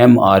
M.R.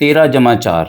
13 × 4,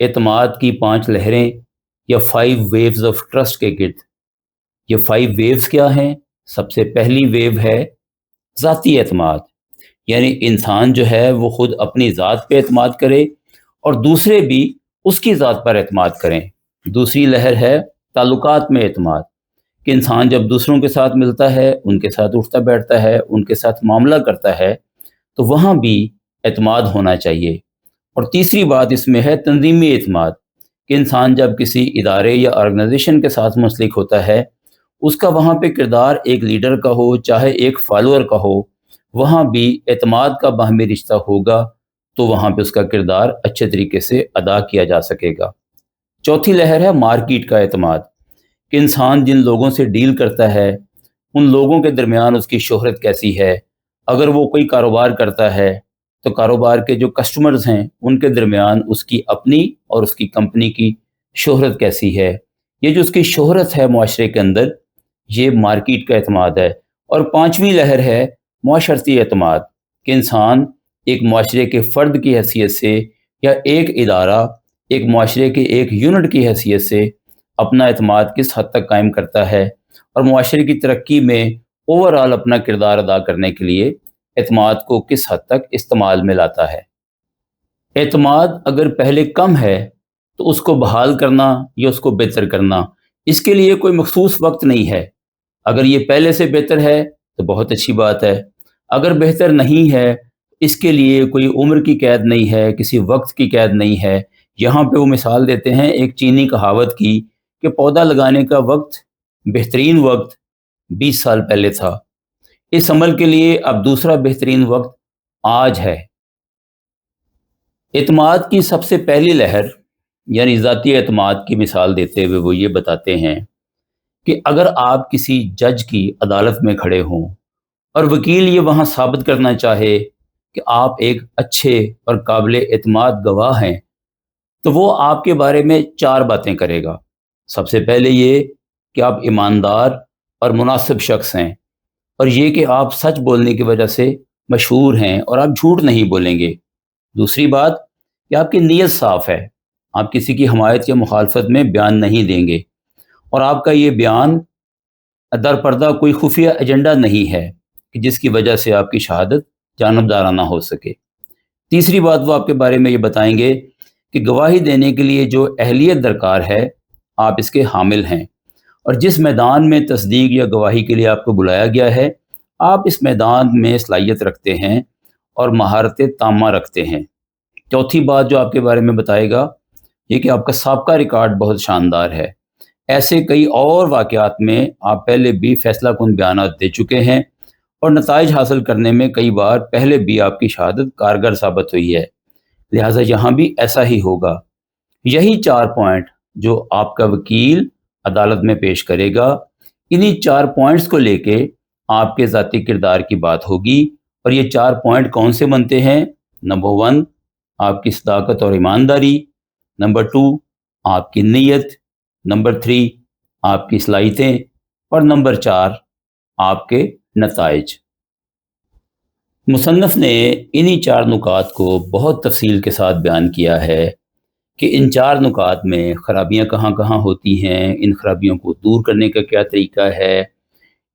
اعتماد کی 5 لہریں یا 5 ویوز آف ٹرسٹ کے گرد۔ یہ 5 ویوز کیا ہیں؟ سب سے پہلی ویو ہے ذاتی اعتماد، یعنی انسان جو ہے وہ خود اپنی ذات پہ اعتماد کرے اور دوسرے بھی اس کی ذات پر اعتماد کریں۔ دوسری لہر ہے تعلقات میں اعتماد، کہ انسان جب دوسروں کے ساتھ ملتا ہے، ان کے ساتھ اٹھتا بیٹھتا ہے، ان کے ساتھ معاملہ کرتا ہے، تو وہاں بھی اعتماد ہونا چاہیے۔ اور تیسری بات اس میں ہے تنظیمی اعتماد، کہ انسان جب کسی ادارے یا آرگنائزیشن کے ساتھ منسلک ہوتا ہے، اس کا وہاں پہ کردار ایک لیڈر کا ہو چاہے ایک فالوور کا ہو، وہاں بھی اعتماد کا باہمی رشتہ ہوگا تو وہاں پہ اس کا کردار اچھے طریقے سے ادا کیا جا سکے گا۔ چوتھی لہر ہے مارکیٹ کا اعتماد، کہ انسان جن لوگوں سے ڈیل کرتا ہے ان لوگوں کے درمیان اس کی شہرت کیسی ہے۔ اگر وہ کوئی کاروبار کرتا ہے تو کاروبار کے جو کسٹمرز ہیں ان کے درمیان اس کی اپنی اور اس کی کمپنی کی شہرت کیسی ہے۔ یہ جو اس کی شہرت ہے معاشرے کے اندر، یہ مارکیٹ کا اعتماد ہے۔ اور پانچویں لہر ہے معاشرتی اعتماد، کہ انسان ایک معاشرے کے فرد کی حیثیت سے یا ایک ادارہ ایک معاشرے کے ایک یونٹ کی حیثیت سے اپنا اعتماد کس حد تک قائم کرتا ہے اور معاشرے کی ترقی میں اوورآل اپنا کردار ادا کرنے کے لیے اعتماد کو کس حد تک استعمال میں لاتا ہے۔ اعتماد اگر پہلے کم ہے تو اس کو بحال کرنا یا اس کو بہتر کرنا، اس کے لیے کوئی مخصوص وقت نہیں ہے۔ اگر یہ پہلے سے بہتر ہے تو بہت اچھی بات ہے، اگر بہتر نہیں ہے اس کے لیے کوئی عمر کی قید نہیں ہے، کسی وقت کی قید نہیں ہے۔ یہاں پہ وہ مثال دیتے ہیں ایک چینی کہاوت کی، کہ پودا لگانے کا وقت، بہترین وقت 20 سال پہلے تھا، اس عمل کے لیے اب دوسرا بہترین وقت آج ہے۔ اعتماد کی سب سے پہلی لہر یعنی ذاتی اعتماد کی مثال دیتے ہوئے وہ یہ بتاتے ہیں کہ اگر آپ کسی جج کی عدالت میں کھڑے ہوں اور وکیل یہ وہاں ثابت کرنا چاہے کہ آپ ایک اچھے اور قابل اعتماد گواہ ہیں، تو وہ آپ کے بارے میں 4 باتیں کرے گا۔ سب سے پہلے یہ کہ آپ ایماندار اور مناسب شخص ہیں، اور یہ کہ آپ سچ بولنے کی وجہ سے مشہور ہیں اور آپ جھوٹ نہیں بولیں گے۔ دوسری بات کہ آپ کی نیت صاف ہے، آپ کسی کی حمایت یا مخالفت میں بیان نہیں دیں گے، اور آپ کا یہ بیان در پردہ کوئی خفیہ ایجنڈا نہیں ہے کہ جس کی وجہ سے آپ کی شہادت جانبدارانہ ہو سکے۔ تیسری بات وہ آپ کے بارے میں یہ بتائیں گے کہ گواہی دینے کے لیے جو اہلیت درکار ہے آپ اس کے حامل ہیں، اور جس میدان میں تصدیق یا گواہی کے لیے آپ کو بلایا گیا ہے آپ اس میدان میں صلاحیت رکھتے ہیں اور مہارت تامہ رکھتے ہیں۔ چوتھی بات جو آپ کے بارے میں بتائے گا یہ کہ آپ کا سابقہ ریکارڈ بہت شاندار ہے، ایسے کئی اور واقعات میں آپ پہلے بھی فیصلہ کن بیانات دے چکے ہیں اور نتائج حاصل کرنے میں کئی بار پہلے بھی آپ کی شہادت کارگر ثابت ہوئی ہے، لہٰذا یہاں بھی ایسا ہی ہوگا۔ یہی 4 پوائنٹ جو آپ کا وکیل عدالت میں پیش کرے گا، انہی 4 پوائنٹس کو لے کے آپ کے ذاتی کردار کی بات ہوگی۔ اور یہ 4 پوائنٹ کون سے بنتے ہیں؟ نمبر 1 آپ کی صداقت اور ایمانداری، نمبر 2 آپ کی نیت، نمبر 3 آپ کی صلاحیتیں، اور نمبر 4 آپ کے نتائج۔ مصنف نے انہی 4 نکات کو بہت تفصیل کے ساتھ بیان کیا ہے کہ ان 4 نکات میں خرابیاں کہاں کہاں ہوتی ہیں، ان خرابیوں کو دور کرنے کا کیا طریقہ ہے،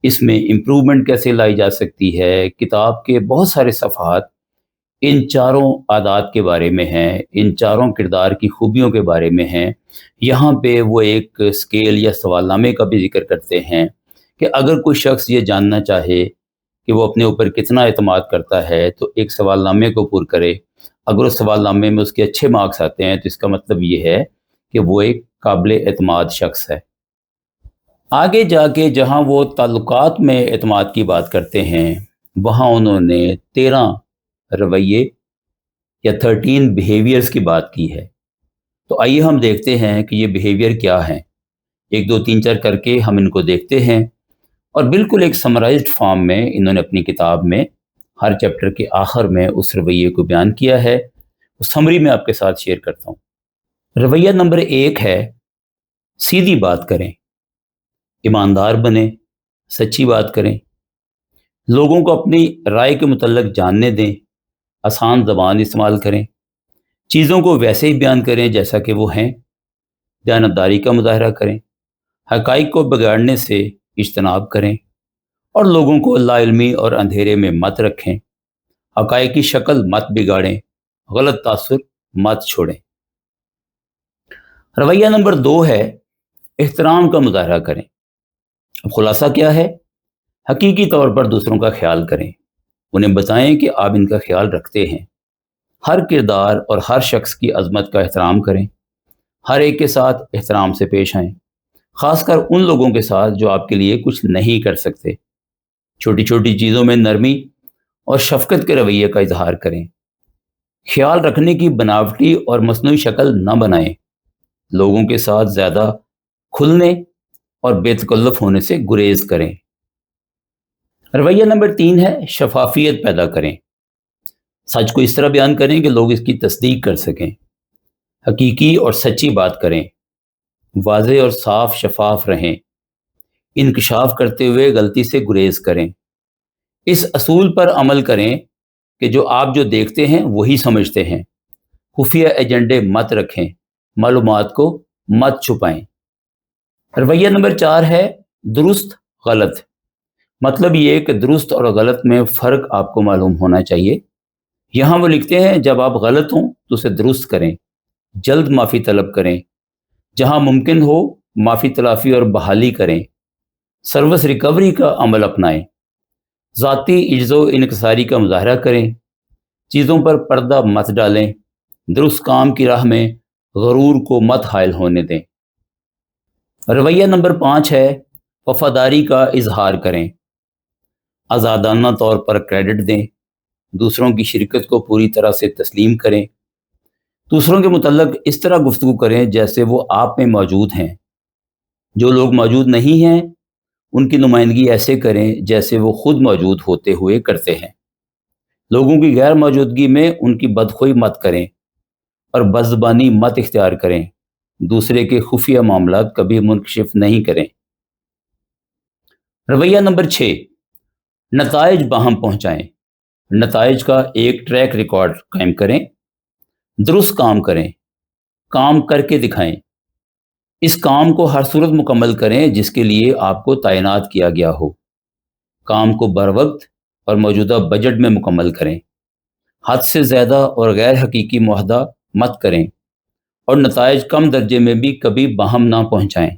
اس میں امپرومنٹ کیسے لائی جا سکتی ہے۔ کتاب کے بہت سارے صفحات ان 4 عادات کے بارے میں ہیں، ان 4 کردار کی خوبیوں کے بارے میں ہیں۔ یہاں پہ وہ ایک اسکیل یا سوال نامے کا بھی ذکر کرتے ہیں کہ اگر کوئی شخص یہ جاننا چاہے کہ وہ اپنے اوپر کتنا اعتماد کرتا ہے تو ایک سوال نامے کو پر کرے۔ اگر اس سوال نامے میں اس کے اچھے مارکس آتے ہیں تو اس کا مطلب یہ ہے کہ وہ ایک قابل اعتماد شخص ہے۔ آگے جا کے جہاں وہ تعلقات میں اعتماد کی بات کرتے ہیں وہاں انہوں نے 13 رویے یا 13 بیہیویئرز کی بات کی ہے۔ تو آئیے ہم دیکھتے ہیں کہ یہ بیہیویئر کیا ہیں، 1 2 3 4 کر کے ہم ان کو دیکھتے ہیں، اور بالکل ایک سمرائزڈ فارم میں انہوں نے اپنی کتاب میں ہر چیپٹر کے آخر میں اس رویے کو بیان کیا ہے۔ اس سمری میں آپ کے ساتھ شیئر کرتا ہوں۔ رویہ نمبر 1 ہے سیدھی بات کریں، ایماندار بنیں، سچی بات کریں، لوگوں کو اپنی رائے کے متعلق جاننے دیں، آسان زبان استعمال کریں، چیزوں کو ویسے ہی بیان کریں جیسا کہ وہ ہیں، دیانتداری کا مظاہرہ کریں، حقائق کو بگاڑنے سے اجتناب کریں اور لوگوں کو لا علمی اور اندھیرے میں مت رکھیں، حقائق کی شکل مت بگاڑیں، غلط تاثر مت چھوڑیں۔ رویہ نمبر 2 ہے احترام کا مظاہرہ کریں۔ اب خلاصہ کیا ہے؟ حقیقی طور پر دوسروں کا خیال کریں، انہیں بتائیں کہ آپ ان کا خیال رکھتے ہیں، ہر کردار اور ہر شخص کی عظمت کا احترام کریں، ہر ایک کے ساتھ احترام سے پیش آئیں، خاص کر ان لوگوں کے ساتھ جو آپ کے لیے کچھ نہیں کر سکتے۔ چھوٹی چھوٹی چیزوں میں نرمی اور شفقت کے رویے کا اظہار کریں، خیال رکھنے کی بناوٹی اور مصنوعی شکل نہ بنائیں، لوگوں کے ساتھ زیادہ کھلنے اور بے تکلف ہونے سے گریز کریں۔ رویہ نمبر 3 ہے شفافیت پیدا کریں۔ سچ کو اس طرح بیان کریں کہ لوگ اس کی تصدیق کر سکیں، حقیقی اور سچی بات کریں، واضح اور صاف شفاف رہیں، انکشاف کرتے ہوئے غلطی سے گریز کریں۔ اس اصول پر عمل کریں کہ جو آپ جو دیکھتے ہیں وہی سمجھتے ہیں، خفیہ ایجنڈے مت رکھیں، معلومات کو مت چھپائیں۔ رویہ نمبر 4 ہے درست غلط۔ مطلب یہ کہ درست اور غلط میں فرق آپ کو معلوم ہونا چاہیے۔ یہاں وہ لکھتے ہیں جب آپ غلط ہوں تو اسے درست کریں، جلد معافی طلب کریں، جہاں ممکن ہو معافی تلافی اور بحالی کریں، سروس ریکوری کا عمل اپنائیں، ذاتی عجز و انکساری کا مظاہرہ کریں، چیزوں پر پردہ مت ڈالیں، درست کام کی راہ میں غرور کو مت حائل ہونے دیں۔ رویہ نمبر 5 ہے وفاداری کا اظہار کریں۔ آزادانہ طور پر کریڈٹ دیں، دوسروں کی شرکت کو پوری طرح سے تسلیم کریں، دوسروں کے متعلق اس طرح گفتگو کریں جیسے وہ آپ میں موجود ہیں، جو لوگ موجود نہیں ہیں ان کی نمائندگی ایسے کریں جیسے وہ خود موجود ہوتے ہوئے کرتے ہیں، لوگوں کی غیر موجودگی میں ان کی بدخوئی مت کریں اور بدزبانی مت اختیار کریں، دوسرے کے خفیہ معاملات کبھی منکشف نہیں کریں۔ رویہ نمبر 6 نتائج باہم پہنچائیں۔ نتائج کا ایک ٹریک ریکارڈ قائم کریں، درست کام کریں، کام کر کے دکھائیں، اس کام کو ہر صورت مکمل کریں جس کے لیے آپ کو تعینات کیا گیا ہو، کام کو بروقت اور موجودہ بجٹ میں مکمل کریں، حد سے زیادہ اور غیر حقیقی معاہدہ مت کریں اور نتائج کم درجے میں بھی کبھی باہم نہ پہنچائیں۔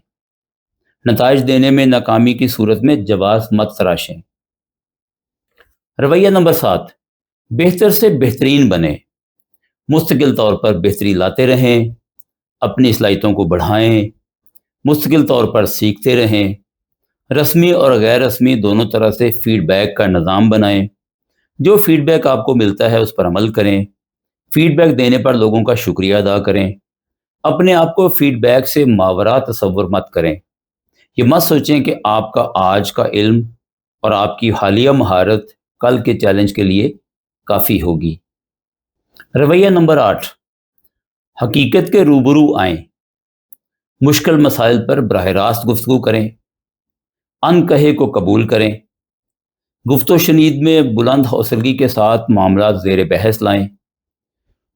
نتائج دینے میں ناکامی کی صورت میں جواز مت تراشیں۔ رویہ نمبر 7 بہتر سے بہترین بنیں۔ مستقل طور پر بہتری لاتے رہیں، اپنی صلاحیتوں کو بڑھائیں، مستقل طور پر سیکھتے رہیں، رسمی اور غیر رسمی دونوں طرح سے فیڈ بیک کا نظام بنائیں، جو فیڈ بیک آپ کو ملتا ہے اس پر عمل کریں، فیڈ بیک دینے پر لوگوں کا شکریہ ادا کریں، اپنے آپ کو فیڈ بیک سے ماورا تصور مت کریں، یہ مت سوچیں کہ آپ کا آج کا علم اور آپ کی حالیہ مہارت کل کے چیلنج کے لیے کافی ہوگی۔ رویہ نمبر 8 حقیقت کے روبرو آئیں۔ مشکل مسائل پر براہ راست گفتگو کریں، ان کہے کو قبول کریں، گفت و شنید میں بلند حوصلگی کے ساتھ معاملات زیر بحث لائیں،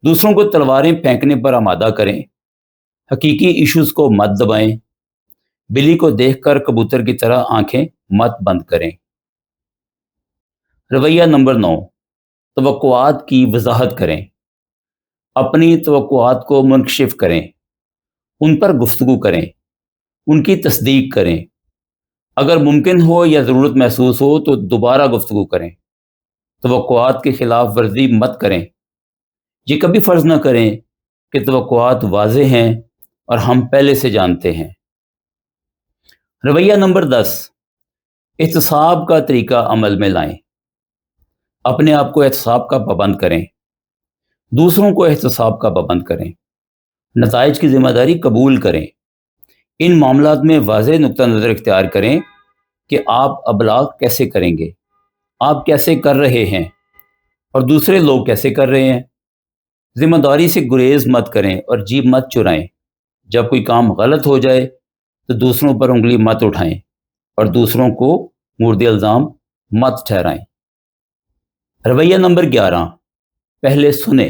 دوسروں کو تلواریں پھینکنے پر آمادہ کریں، حقیقی ایشوز کو مت دبائیں، بلی کو دیکھ کر کبوتر کی طرح آنکھیں مت بند کریں۔ رویہ نمبر 9 توقعات کی وضاحت کریں۔ اپنی توقعات کو منکشف کریں، ان پر گفتگو کریں، ان کی تصدیق کریں، اگر ممکن ہو یا ضرورت محسوس ہو تو دوبارہ گفتگو کریں، توقعات کے خلاف ورزی مت کریں، یہ کبھی فرض نہ کریں کہ توقعات واضح ہیں اور ہم پہلے سے جانتے ہیں۔ رویہ نمبر 10 احتساب کا طریقہ عمل میں لائیں۔ اپنے آپ کو احتساب کا پابند کریں، دوسروں کو احتساب کا پابند کریں، نتائج کی ذمہ داری قبول کریں، ان معاملات میں واضح نقطہ نظر اختیار کریں کہ آپ ابلاغ کیسے کریں گے، آپ کیسے کر رہے ہیں اور دوسرے لوگ کیسے کر رہے ہیں۔ ذمہ داری سے گریز مت کریں اور جیب مت چرائیں، جب کوئی کام غلط ہو جائے تو دوسروں پر انگلی مت اٹھائیں اور دوسروں کو مورد الزام مت ٹھہرائیں۔ رویہ نمبر 11 پہلے سنیں۔